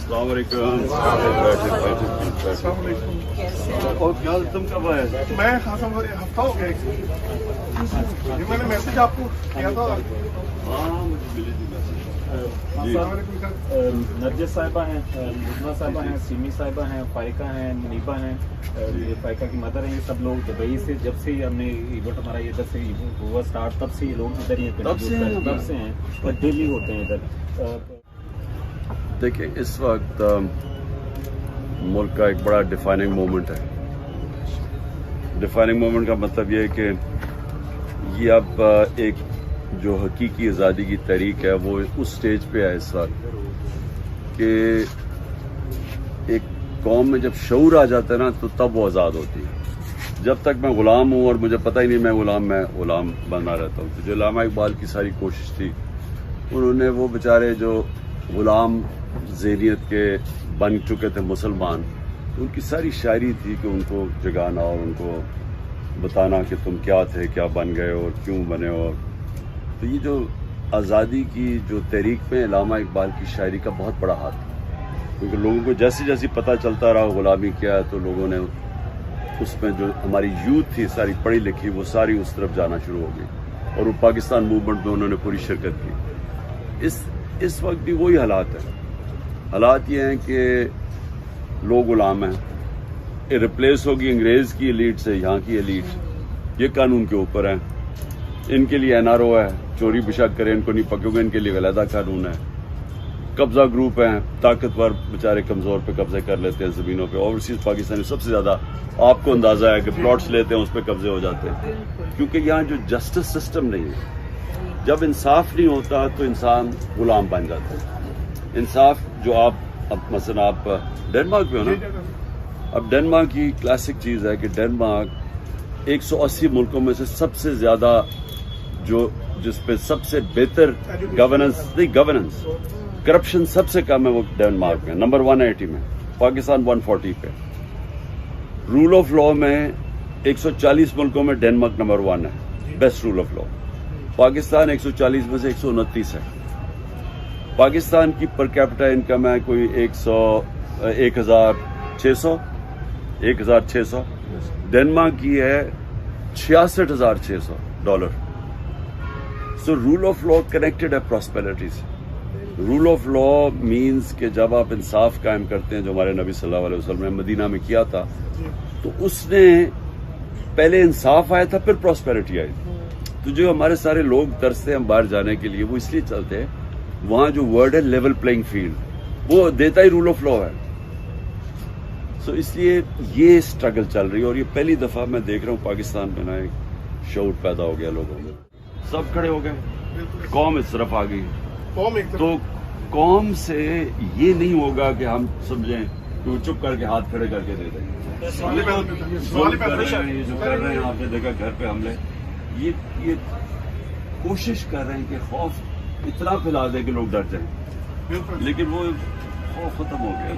السلام علیکم. اور کیا تم کب آئے؟ میں خاصا ہفتہ ہو گیا. یہ میں نے میسج آپ کو کیا تھا. ہاں مجھے ملی تھی میسج. السلام علیکم. نرجس صاحبہ ہیں, لبنہ صاحبہ ہیں, سیمی صاحبہ ہیں, فائقہ ہیں, منیبہ ہیں, یہ فائقہ کی مدر ہیں. یہ سب لوگ دبئی سے, جب سے ہم نے ایونٹ ہمارا ادھر سے ہوا اسٹارٹ, تب سے یہ لوگ ادھر ہی تب سے ہیں اور ڈیلی ہوتے ہیں ادھر. دیکھیں اس وقت ملک کا ایک بڑا ڈیفائننگ مومنٹ ہے. ڈیفائننگ مومنٹ کا مطلب یہ ہے کہ یہ اب ایک جو حقیقی آزادی کی تحریک ہے وہ اس سٹیج پہ ہے اس وقت کہ ایک قوم میں جب شعور آ جاتا ہے نا تو تب وہ آزاد ہوتی ہے. جب تک میں غلام ہوں اور مجھے پتہ ہی نہیں میں غلام بنا رہتا ہوں. تو جو علامہ اقبال کی ساری کوشش تھی, انہوں نے وہ بیچارے جو غلام ذہنیت کے بن چکے تھے مسلمان, ان کی ساری شاعری تھی کہ ان کو جگانا اور ان کو بتانا کہ تم کیا تھے, کیا بن گئے اور کیوں بنے. اور تو یہ جو آزادی کی جو تحریک میں علامہ اقبال کی شاعری کا بہت بڑا ہاتھ ہے, کیونکہ لوگوں کو جیسے جیسے پتہ چلتا رہا غلامی کیا ہے تو لوگوں نے اس میں جو ہماری یوتھ تھی ساری پڑھی لکھی وہ ساری اس طرف جانا شروع ہو گئی اور وہ پاکستان موومنٹ میں انہوں نے پوری شرکت کی. اس وقت بھی وہی حالات ہیں. حالات یہ ہیں کہ لوگ غلام ہیں. یہ ریپلیس ہوگی انگریز کی ایلیٹ سے یہاں کی ایلیٹ. یہ قانون کے اوپر ہیں, ان کے لیے این آر او ہے, چوری بشک کریں ان کو نہیں پکڑو گے, ان کے لیے علیحدہ قانون ہے. قبضہ گروپ ہیں, طاقتور بیچارے کمزور پہ قبضے کر لیتے ہیں زمینوں پہ. اوورسیز پاکستانی سب سے زیادہ آپ کو اندازہ ہے کہ پلاٹس لیتے ہیں اس پہ قبضے ہو جاتے ہیں, کیونکہ یہاں جو جسٹس سسٹم نہیں ہے. جب انصاف نہیں ہوتا تو انسان غلام بن جاتا ہے. انصاف جو آپ اب مثلا آپ ڈنمارک پہ ہو نا, اب ڈنمارک کی کلاسک چیز ہے کہ ڈنمارک 180 ملکوں میں سے سب سے زیادہ جس پہ سب سے بہتر گورننس کرپشن سب سے کم ہے وہ ڈنمارک میں نمبر 180 میں. پاکستان 140 پہ. رول آف لا میں 140 ملکوں میں ڈنمارک نمبر 1 ہے, best rule of law. Pakistan 140 میں سے 129 ہے. پاکستان کی پر کیپٹا انکم ہے کوئی 1600. ڈنمارک کی ہے $66,600. سو رول آف لا کنیکٹڈ ہے پراسپیرٹی سے. رول آف لا مینز کہ جب آپ انصاف قائم کرتے ہیں, جو ہمارے نبی صلی اللہ علیہ وسلم نے مدینہ میں کیا تھا, تو اس نے پہلے انصاف آیا تھا پھر پراسپیرٹی آئی. تو جو ہمارے سارے لوگ ترستے ہیں باہر جانے کے لیے وہ اس لیے چلتے ہیں, وہاں جو ورڈ ہے لیول پلئنگ فیلڈ, وہ دیتا ہی رول آف لا ہے. سو اس لیے یہ اسٹرگل چل رہی ہے اور یہ پہلی دفعہ میں دیکھ رہا ہوں پاکستان میں نا ایک شعور پیدا ہو گیا لوگوں میں. سب کھڑے ہو گئے, قوم اس طرف آ گئی. تو قوم سے یہ نہیں ہوگا کہ ہم سمجھیں کہ وہ چپ کر کے ہاتھ کھڑے کر کے دے دیں. یہ جو کر رہے ہیں آپ نے دیکھا گھر پہ حملے, یہ کوشش کر رہے ہیں کہ خوف اتنا پھیلا دے کہ لوگ ڈر جائیں, لیکن وہ خوف ختم ہو گیا.